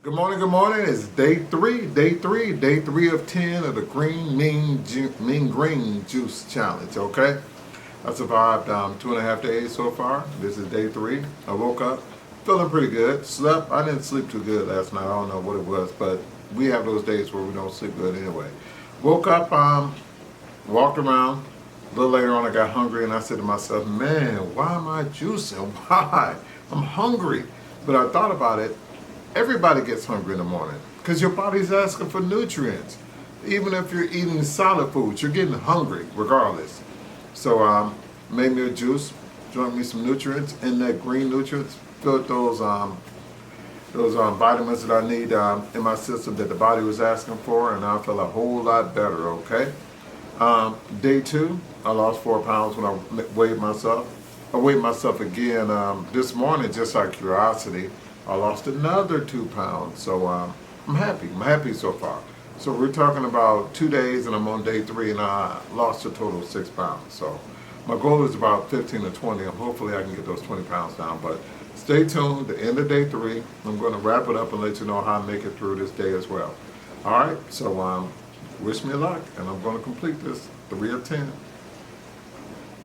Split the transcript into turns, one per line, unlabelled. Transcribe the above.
Good morning, good morning. It's day three of 10 of the Mean Green Juice Challenge, okay? I survived 2.5 days so far. This is day three. I woke up feeling pretty good. Slept. I didn't sleep too good last night. I don't know what it was, but we have those days where we don't sleep good anyway. Woke up, walked around. A little later on, I got hungry and I said to myself, man, why am I juicing? Why? I'm hungry. But I thought about it. Everybody gets hungry in the morning because your body's asking for nutrients. Even if you're eating solid foods, you're getting hungry regardless. So made me a juice, drank me some nutrients, and that green nutrients filled those vitamins that I need in my system that the body was asking for, and I feel a whole lot better. Okay. Day two, I lost 4 pounds when I weighed myself. I weighed myself again this morning just out of curiosity. I lost another 2 pounds, so I'm happy. I'm happy so far. So we're talking about 2 days, and I'm on day three, and I lost a total of 6 pounds. So my goal is about 15 to 20, and hopefully I can get those 20 pounds down. But stay tuned. The end of day three, I'm going to wrap it up and let you know how I make it through this day as well. All right. So wish me luck, and I'm going to complete this 3 of 10.